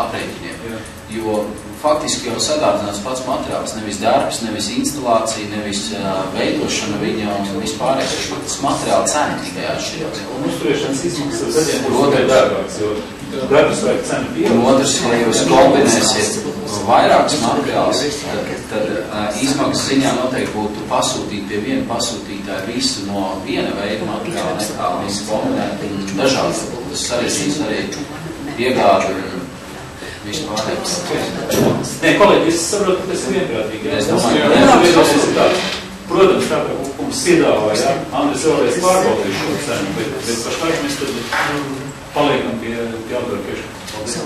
aprēķiniem, jo faktiski jau sadārdzināts pats materiāls, nevis darbs, nevis instalācija, nevis veidošana viņa un vispārējais. Tas materiāla cena tikai atšķirās. Un uzturēšanas izmaksas zaļiem būs tikai darbāks, jo darbs vai cena pieaugs. Un otrs, ja jūs kombinēsiet vairākas materiāls, tad izmaksas ziņā noteikti būtu pasūtīt pie viena pasūtītāja visu no viena veida materiāla, nekā visu kombinēt dažādas. Tas sarežģīs arī iegādi vispārējais. Nē, kolēģi, es saprotu, ka tas ir vienprātīgi. Es domāju, protams, tā kā mums piedāvāja, Andres vēlreiz pārbaudīja šo cenu, bet pašlaik mēs tad paliekam pie autora priekšlikuma. So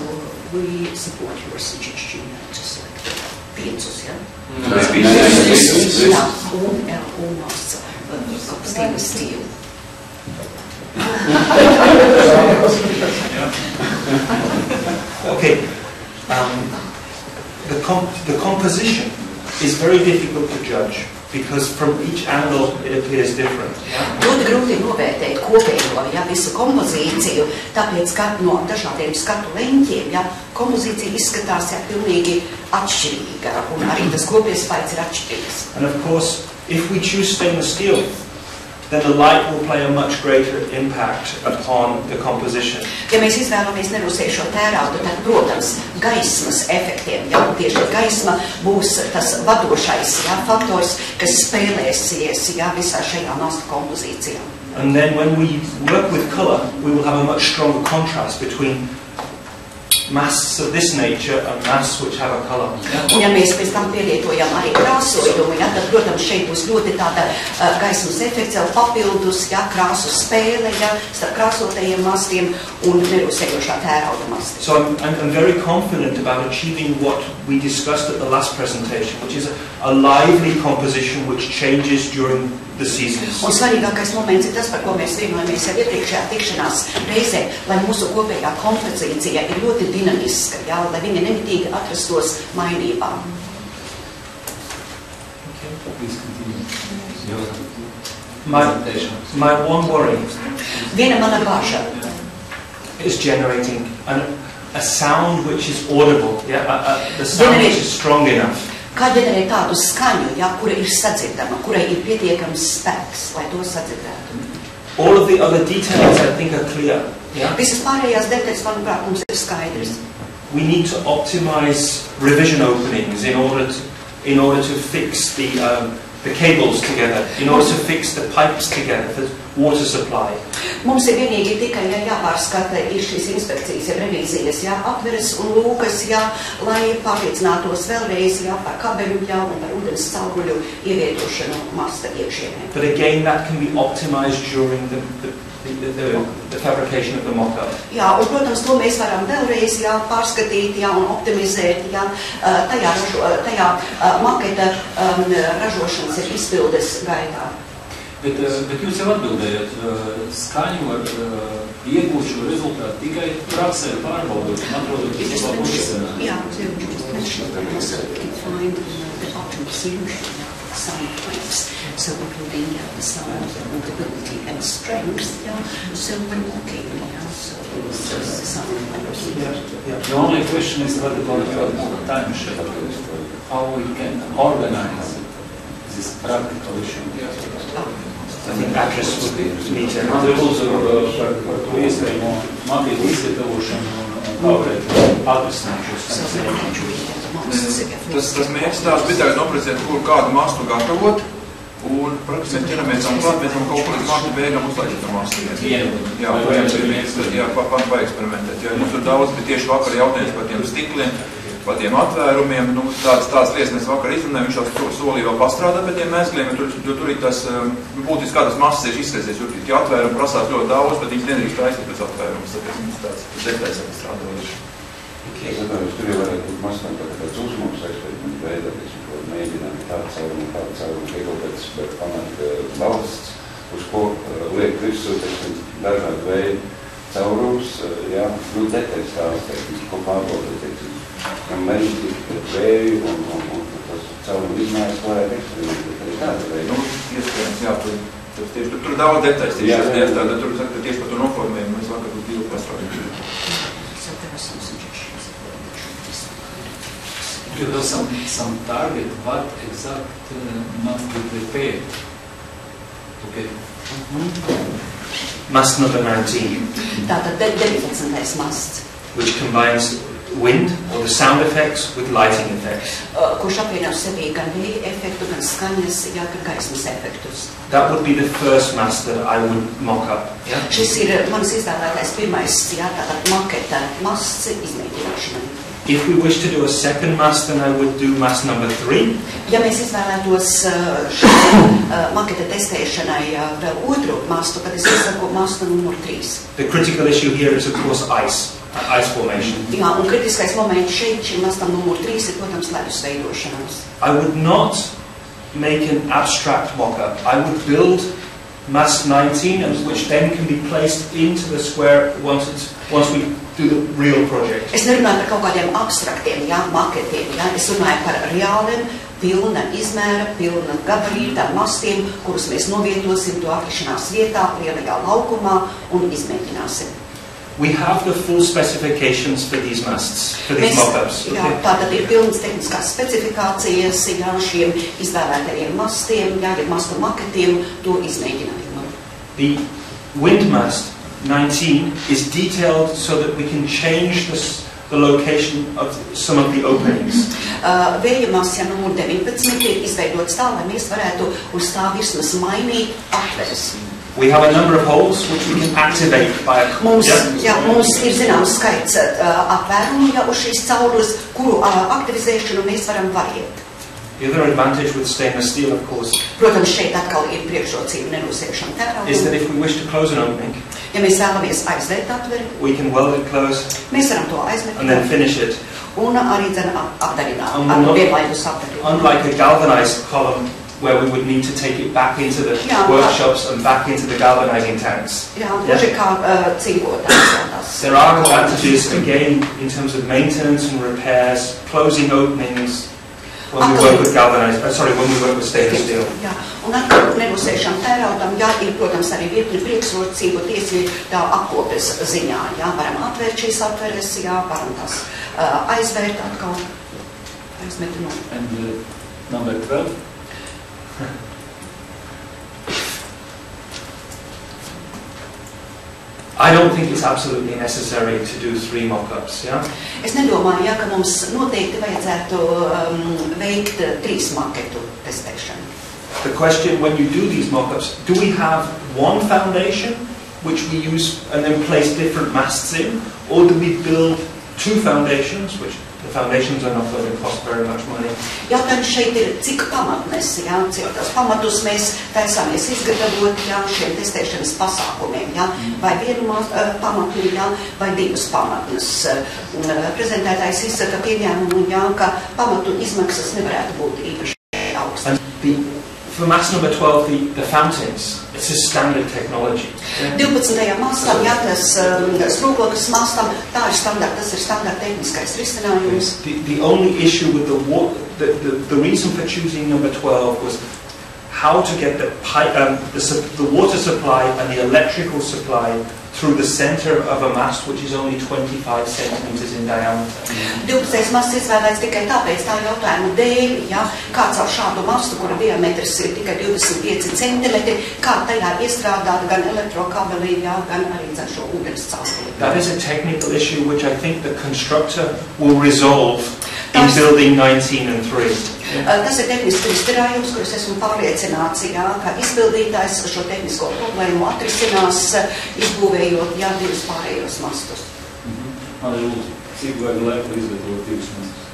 we support your suggestion to select 5, ja? Un stainless steel. Okay. The composition is very difficult to judge because from each angle it appears different. Ļoti grūti novērtēt kopējo, visu kompozīciju, tāpēc, ka no dažādiem skatu leņķiem, kompozīcija izskatās, pilnīgi atšķirīga, un arī tas kopiespējas ir atšķirīgs. And of course, if we choose stainless steel, then the light will play a much greater impact upon the composition. Ja mēs izvēlamies nerūsējušo tēraudu, tad, protams, gaismas efektiem, tieši gaisma būs tas vadošais faktors, kas spēlēsies visā šajā mastu kompozīcijā. And then when we work with color, we will have a much stronger contrast between masks of this nature and masks which have a color. Un ja mēs pēc tam pielietojam arī krāsojumu, tad, protams, šeit būs ļoti tāda gaismas efekts, papildus, krāsu spēle, starp krāsotajiem mastiem un nerūsējošā tērauda mastiem. So I'm very confident about achieving what we discussed at the last presentation, which is a lively composition which changes during the seasons. Un svarīgākais moments ir tas, par ko mēs vienojamies jau iepriekšējā tikšanās reizē, lai mūsu kopējā kompozīcija ir ļoti dinamiska, lai viņa nemitīgi atrastos mainībā. My one worry Viena mana bāža is generating a sound which is audible, the sound which is strong enough. Kā ģenerēt tādu skaņu, kura ir sadzirdama, kurai ir pietiekams spēks, lai to sadzirdētu? All of the other details, I think, are clear. Visas pārējās detaļas, manuprāt, mums ir skaidrs. We need to optimize revision openings in order to fix the the cables together in order to fix the pipes together for water supply. Mums ir vienīgi tikai jāpārskata ir šīs inspekcijas, revīzijas, apveres un lūkas, lai pārliecinātos vēlreiz par kabeļu un par ūdens cauruļu ievietošanu masta iekšienē. But again, that can be optimized during the fabrication of the mock-up. Jā, un, protams, to mēs varam vēlreiz pārskatīt un optimizēt tajā maketa ražošanas ir izpildes gaitā. Bet jūs jau atbildējat, skaņu var iegūt šo rezultātu tikai praksē pārbaudot un atrodot vislabāko risinājumu. Jā, so including the sound, mobility and strength, so when walking, so it's sound and The only question is what about the time schedule, how we can organize this practical issue. I think actress would be meeting. Par to iespējamo mobīlu izgatavošanu un kaurēt atrisināt Tas mērķis tās bija tagad noprecēt, kur kādu mastu gatavot, un praktiski ķeramies un klāt, mēs kaut kur līdz marta beigām uzlaidīt no mastiem. Jā, paeksperimentēt. Mums tur daudz, bet tieši vakar jautājums par tiem stikliem, par tiem atvērumiem, tādas lietas mēs vakar izrunājam, viņš jau solīja vēl pastrādāt pie tiem mēskliem, jo tur ir tas būtiski kādas masas ir izskaisies, jo tie atvērumi prasās ļoti daudz, bet viņi nedrīkst aizsīt uz atvērumus, tāpēc mums tāds detaļas strādājuši. Es domāju, tur jau varētu būt masām tāds uzmums eksperimentu veidā, ko mēģinām tādu caurumu ieglobēt, bet panākt valsts, uz ko liek virsū, dažādu veidu caurums, detaļas tās, ko pārbaudīt, mēģināt pret vēju un tas caurumu izmērs klājāt eksperimentu, bet arī tāda veida. Iespējams, tur daudz detaļas, tur tieši par to noformējumu, mēs vakar būtu ilgi pastrādāt. Do you have some target what exact must be prepared? Okay. Mast number 19. Tātad 19. masts. Which combines wind or the sound effects with lighting effects. Kurš apvieno sevī gan vēja efektu, gan skaņas, gan gaismas efektus. That would be the first mast that I would mock up. Yeah? Šis ir mans izvēlētais pirmais, tātad maketa masts izmēģināšanai. If we wish to do a second mast, then I would do mast number 3. Ja mēs izvēlētos maketa testēšanai vēl otru mastu, tad es iesaku mastu numur 3. The critical issue here is, of course, ice formation. Jā, un kritiskais moments šeit šim mastam numur 3 ir, protams, ledus veidošanās. I would not make an abstract mock-up. I would build mast 19, which then can be placed into the square once we do the real project. Es nerunāju par kaut kādiem abstraktiem, maketiem, es runāju par reāliem, pilna izmēra, pilna gabarīta mastiem, kurus mēs novietosim to atrašanās vietā, lielajā laukumā un izmēģināsim. We have the full specifications for these masts, for these mock-ups. Jā, tātad ir pilnas tehniskās specifikācijas, šiem izvēlētajiem mastiem, ir mastu maketiem, to izmēģinājumu. The wind mast 19 is detailed so that we can change the location of some of the openings. Vēja masts, numur 19 ir izveidots tā, lai mēs varētu uz tā virsmas mainīt atveres. We have a number of holes which we can activate by a... Mums ir zināms skaits apvērumu uz šīs caurules, kuru aktivizēšanu mēs varam variēt. The other advantage with stainless steel, of course, protams, šeit atkal ir priekšrocība nerūsēšana tērauda. Is that if we wish to close an opening, ja mēs vēlamies aizvērt atveri, we can weld it closed, mēs varam to aizvērt and then finish it. Un arī apdarināt, vienlaidus apdarināt. Unlike a galvanized column, where we would need to take it back into the workshops and back into the galvanizing tanks. There are advantages, again, in terms of maintenance and repairs, closing openings, when we work with when we work with stainless steel. Jā, un atkal nerūsēšana tēraudam, ir, protams, arī virkni priekšrocību tieši tā apkopes ziņā. Varam atvērt šīs atveres, varam tās aizvērt atkal. And number 12? I don't think it's absolutely necessary to do 3 mock-ups, Es nedomāju, ka mums noteikti vajadzētu veikt 3 maketu testēšanu. the question when you do these mock-ups, do we have one foundation which we use and then place different masts in, or do we build two foundations, which the foundations are not going to cost very much money? Jautājums šeit ir, cik pamatnes, jā, cik tos pamatus mēs taisāmies izgatavot, jā, šiem testēšanas pasākumiem, jā, vai vienu pamatu, jā, vai divas pamatnes. Prezentētājs izsaka pieņēmumu, jā, ka pamatu izmaksas nevarētu būt īpaši augstas. For mass number 12, the fountains, it's a standard technology. 12. mastam, jā, tas sprūklokas mastam, tā ir standarta, tas ir standarta tehniskais risinājums. The only issue with the reason for choosing number 12 was how to get the water supply and the electrical supply through the center of a mast, which is only 25 centimeters in diameter. 12. masts izvēlēts tikai tāpēc tā jautājuma dēļ, ja, kā caur šādu mastu, kura diametrs ir tikai 25 centimetri, kā tajā iestrādāt gan elektrokabelī, ja, gan arī šo ūdens cauruli. That is a technical issue which I think the constructor will resolve in building 19 and 3. Tas ir tehnisks izdarājums, kurus esmu pārliecināts, jā, ka izpildītājs šo tehnisko problēmu atrisinās, izbūvējot, jā, divus pārējos mastus. Cik vajag laiku izgatavot divus mastus?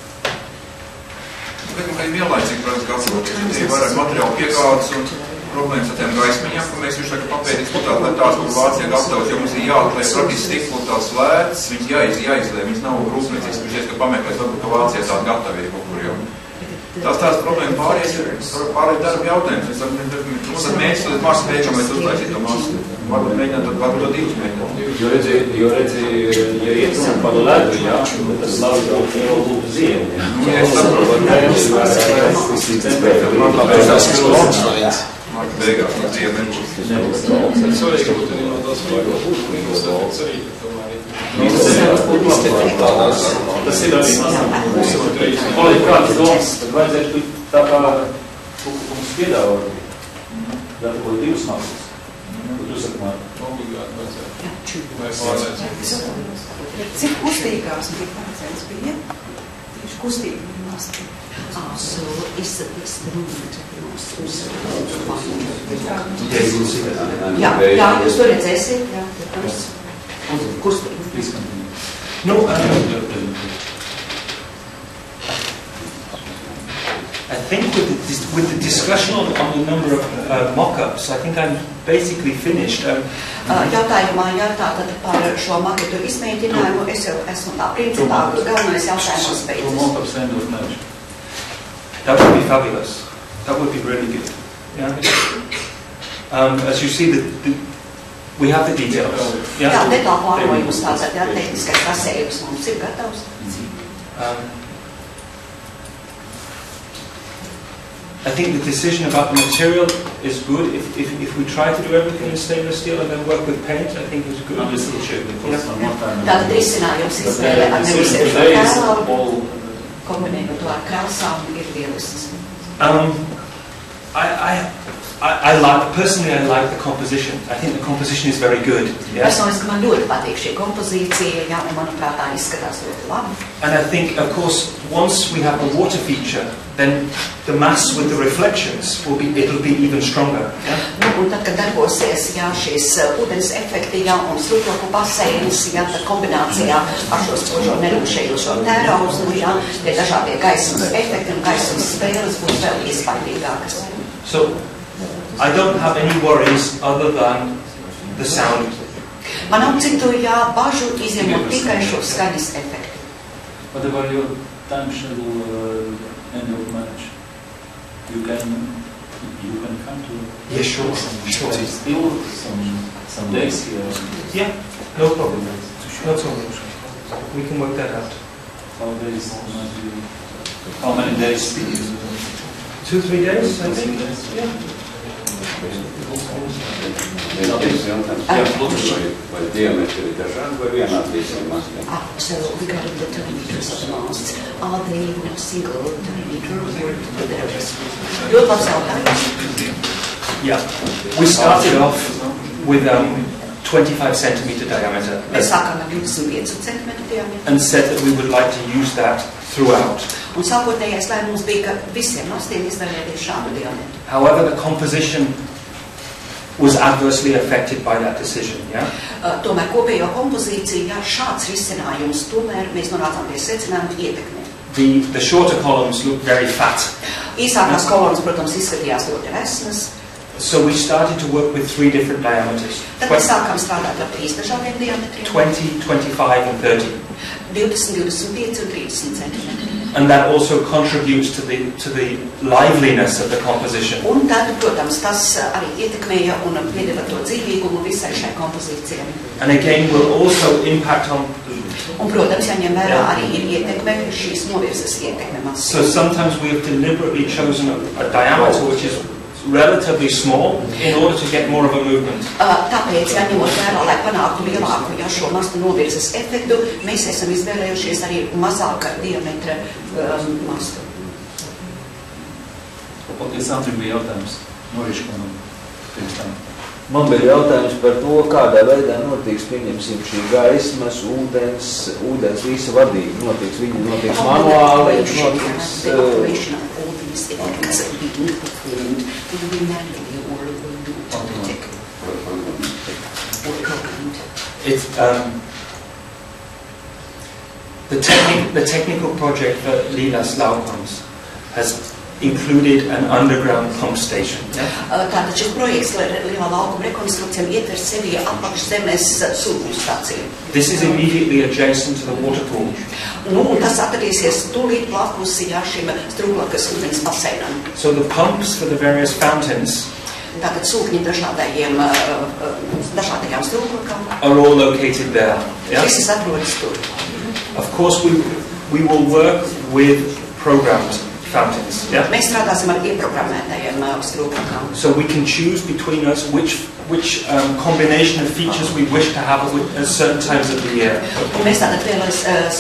Vajag vienlaicīgi, protams, gatavoties. Ir vairāk materiālu piegādes un problēmas ar tiem gaismiņām, ka mēs viņš tagad papētīt skatāt, lai tās būtu Vācijā gatavas, jo mums ir jāatliek praktiski stiklu tās lētas, viņas jāizlē, viņas nav rūpniecības, ka ka pameklēs, varbūt, ka Vācijā tāda gatavība kaut kur jau. Tās problēma pārējais darba jautājums. Mums mērķis līdz marsa beigām mēs uzlaisīt to mastu. Varbūt mēģināt, varbūt to divus mēģināt. Jo redzi, ja iet par ledu, jā, tas labi jau būtu ziemu. Es saprotu, marta beigās no ziemu nebūs. Es svarīgi, ka būtu no tās mīnus efekts arī. Tas ir arī kolēģi kādas domas, tad vajadzētu tā kā mums piedāvāt gatavot divus mastus. Ko tu saki, Mārta? Obligāti vajadzētu. Vai pārliecības? Cik kustīgās un cik pārcēns bija? Tieši kustīgi masti. So is the movement jā, jūs to redzēsiet, jā, kustīgi. No, I think with the discussion on the number of mock-ups, I think I'm basically finished. Jautājumā, jā, tātad par šo maketu izmēģinājumu, es jau esmu tā principā, galvenais jautājums beidzis. That would be fabulous. That would be really good. Yeah. As you see, we have the details. Jā, detālu plānojums tātad, jā, tehniskais rasējums mums ir gatavs. I think the decision about the material is good. If we try to do everything in stainless steel and then work with paint, I think it's good. Tātad risinājums izvēle ar nevisējušo krāsām, kombinējot to ar krāsām, ir lielisks. Personally, I like the composition. I think the composition is very good. Yeah? Personiski man ļoti patīk šī kompozīcija, jā, un manuprāt tā izskatās ļoti labi. And I think, of course, once we have the water feature, then the mass with the reflections it'll be even stronger. Yeah? Nu, un tad, kad darbosies, jā, šīs ūdens efekti, jā, un strūkloku baseinis, jā, tad kombinācijā ar šo nerūšējušo tērauzu, jā, tie dažādie gaismas efekti un gaismas spēles būs vēl iespaidīgākas. So, I don't have any worries other than the sound. Man nav citu, jā, bažu izņemot tikai šo skaņas efektu. What about your time schedule end of March? You can come to... Yes, sure. Still some days here. Yeah, no problem. No problem. We can work that out. How many days? 2-3 days, I think. Yeah. Vai diametri ir dažādi vai vienādi visiem mastiem? So regarding the diameters of the masts, are they single diameter or varies? Ļoti labs jautājums. Yeah. We started off with 25 centimeter diameter Mēs sākām ar 25 centimetru diametru. and said that we would like to use that throughout. Un sākotnējais lēmums bija, ka visiem mastiem izvēlēties šādu diametru. However, the composition was adversely affected by that decision, yeah? Tomēr kopējo kompozīciju, šāds risinājums, tomēr mēs nonācām pie secinājuma ietekmē. The shorter columns look very fat. Īsākās kolonas, protams, izskatījās ļoti resnas. So we started to work with 3 different diameters. Tad mēs sākām strādāt ar 3 dažādiem diametriem. 20, 25 and 30. 20, 25 un 30 centimetri. And that also contributes to the liveliness of the composition. Un tad, protams, tas arī ietekmēja un piedeva to dzīvīgumu visai šai kompozīcijai. And again, will also impact on... Un, protams, jāņem vērā arī ir ietekme, šīs novirzes ietekme masas. So sometimes we have deliberately chosen a diameter which is relatively small in order to get more of a movement. Tāpēc, ņemot vērā, lai panāktu lielāku šo mastu novirzes efektu, mēs esam izvēlējušies arī mazāka diametra mastu. Paldies, Andri, bija jautājums. Noriškunam pirms tam. Man bija jautājums par to, kādā veidā notiks, pieņemsim, šī gaismas, ūdens visa vadība. Viņi notiks manuāli, notiks... It's, the technical project for Lilas Laukums has included an underground pump station. Tātad šis projekts Lielā laukuma rekonstrukcijām ietver sevi apakšzemes sūkņu stāciju. This is immediately adjacent to the water pool. Un tas atradīsies tūlīt blakus šim Strūklakas ūdens baseinam. So the pumps for the various fountains Tātad sūkņi dažādajām Strūklakām are all located there. Yeah? Visas atrodas tur. Of course, we will work with programmed fountains. Yeah? Mēs strādāsim ar ieprogrammētajiem Strūklakām. So we can choose between us which combination of features we wish to have at certain times of the year. Un mēs tātad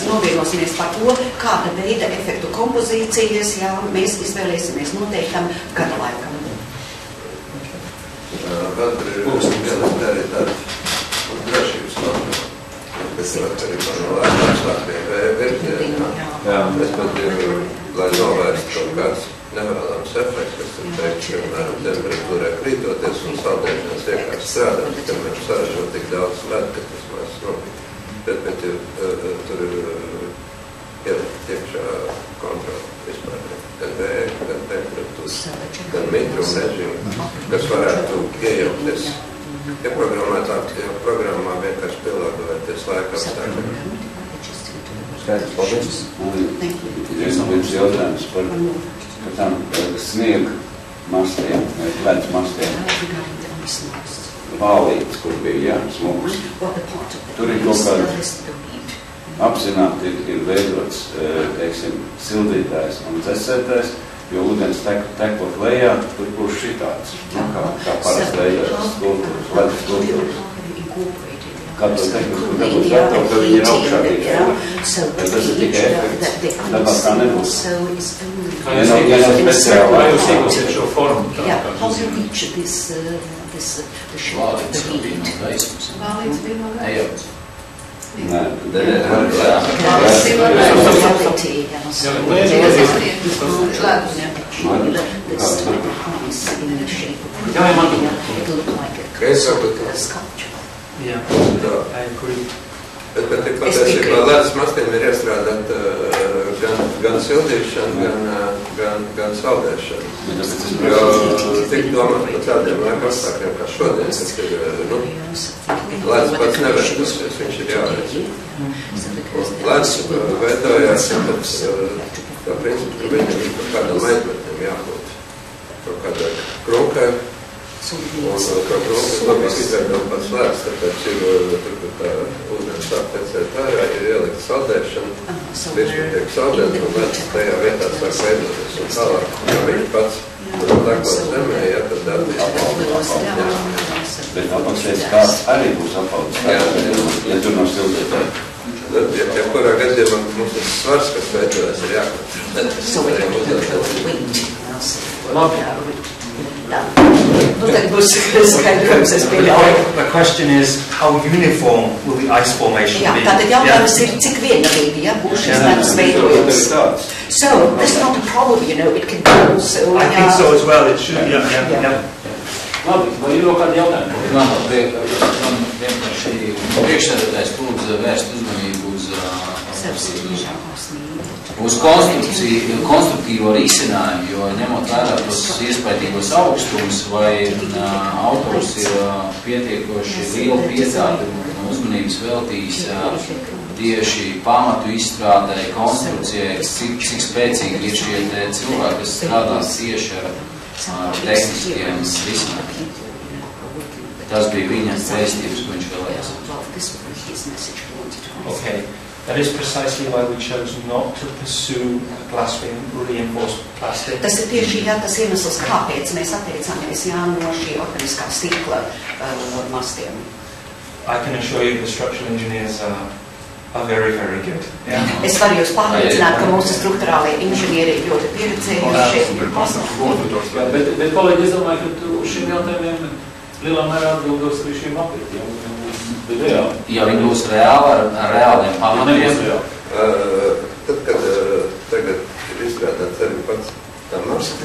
novienosimies par to, kāda veida efektu kompozīcijas, mēs izvēlēsimies noteiktam gada laikam. Vēl tur ir arī tāda drošības norma, kas ir atkarībā no lētākajiem vērtībiem. Es pat gribu, lai novērstu kaut kāds nevēlams efekts, kas ir teikt, piemēram, temperatūrā krītoties un saldēšanas vienkārši strādāt, kamēr saražot tik daudz lēt, ka tas mēs nopīt. Bet tur ir ielikt iekšā kontrola vispār. Gan vēja, gan temperatūras, gan mitrumu režīmu, kas varētu iejaukties. Programmā vienkārši pielāgoties laika apstākļiem. Skaidrs, paldies. Viens jautājums par tām sniega mastiem, ledus mastiem. Vālītes, kur bija smuks. Tur ir kaut kāda apzināti ir veidots, teiksim, sildītājs un dzesētājs, jo ūdens tekot lejā, tur būs šitāds, kā parasti veidotas skulptūras, ledus skulptūras. Kā to tehniski, ka būs gatavi, ka viņi ir augšā tikai. Bet tas ir tikai efekts. Tāpēc tā nebūs. Ja nav speciāli. Vai jūs iegūsiet šo formu? Vālītes jau bija no gaismas. Vālītes bija no gaismas. Nē, Bet patiesībā ledus mastiem ir iestrādāt gan sildīšana, gan saldēšana. Jo tik domāt par tādiem laika apstākļiem kā šodien, kas ir, ledus pats nevērtosies, viņš ir jāveic. Ledus veidojās, tā princips, ka viņam ir par kādam aizmetniem jābūt. Par kādā krūkai. Un kā krūkas labāk izveidot pats ledus, tāpēc ir tur tā ūdens sāk tecēt ārā, ir ielikt saldēšana, virsmu tiek saldēt un ledus tajā vietā sāk veidoties. Un tālāk, ja viņš pats tekot zemē, tad attīstības. Bet apakšējais kāds arī būs apaudzis, ja tur nav sildītāji. Ja kurā gadījumā mums ir svars, kas veidojas, ir jākontrolē. Labi. Jā. Nu, tad būs skaidrojums, es pieļauju. The question is, how uniform will the ice formation Jā, be? tātad jautājums ir, cik vienavīgi, ja, būs šis medus veidojums. So, that's not a problem, you know, it can be also... I think so as well, it should, yeah. Labi, vai ir vēl kādi jautājumi? Man vienkārši priekšsēdētājs lūdzu vērst uzmanību uz konstruktīvo risinājumu, jo ņemot vērā tos iespaidīgos augstumus, vai autors ir pietiekoši lielu piecātu un uzmanības veltījis tieši pamatu izstrādai, konstrukcijai, cik spēcīgi ir šie cilvēki, kas strādā cieši ar tehniskiem risinājumiem. Tas bija viņa vēstības, ko viņš vēlējās. Okay. That is precisely why we chose not to pursue glass reinforced plastic. Tas ir tieši tas iemesls, kāpēc mēs atteicāmies no šī organiskā stikla mastiem. I can assure you the structural engineers are very, very good. Yeah. Es varu jūs pārliecināt, ka mūsu struktūrālie inženieri ir ļoti pieredzējuši. Bet kolēģi, es domāju, ka tu šiem jautājumiem lielā mērā atbildos arī šiem apritiem. Ja viņi būs reāli ar reāliem pamatiem. Tad, kad tagad ir izstrādāts arī pats tā masta,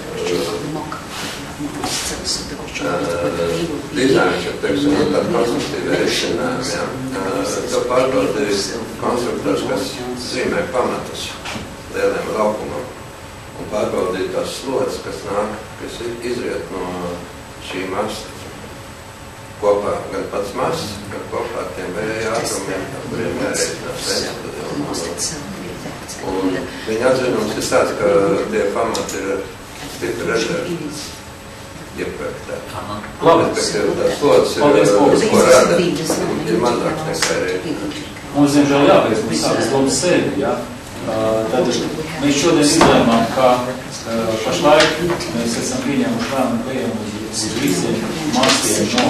dizains, ja teiksim, tāda konstruktīva risinājuma, to pārbaudīs konstruktors, kas zīmē pamatus lieliem laukumam, un pārbaudīt tās slodzes, kas nāk, kas izriet no šī masta. Kopā gan pats masts, gan kopā ar tiem vēja ātrumiem, kuriem jāreikinās. Un viņa atzinums ir tāds, ka tie pamati ir stipri rezervi ieprojektēti. Labi. Tās slodzes ir, ko rada, ir mazāks nekā rēķināt. Mums, diemžēl, jāpēc, mums sākas labas sēdi, jā. Tad mēs šodien izlēmām, ka pašlaik mēs esam pieņēmuši lēmumu, ka ejam uz visiem mastiem no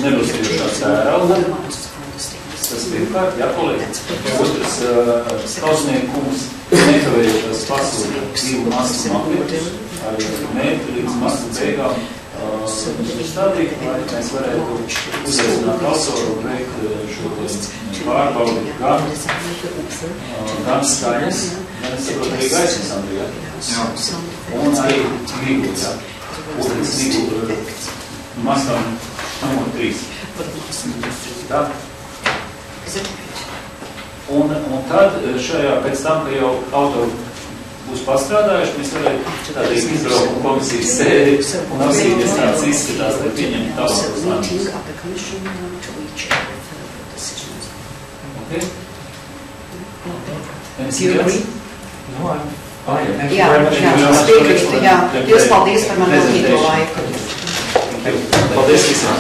nerosējušās tērauda. Tas pirmkārt, jā, kolēģi. Otrs, kausniekums nekavējušās pasūta 2 mastu maketus ar mērķi līdz mastu beigām stādīt, lai mēs varētu uzaicināt autoru un veikt šo pārbaudi gan skaņas, gan es saprotu arī gaismas, Andrijā. Un arī miglu, jā. Ūdens miglu mastam numur 3. Tā. Un tad šajā, pēc tam, ka jau autori būs pastrādājuši, mēs varētu tādīs izbraukumu komisijas sēdi un apsīties kāds izskatās, lai pieņemtu tālākos lēmumus. Okay? Jā, es piekrītu, jā. Jūs paldies par manu veltīto laiku. Paldies visiem.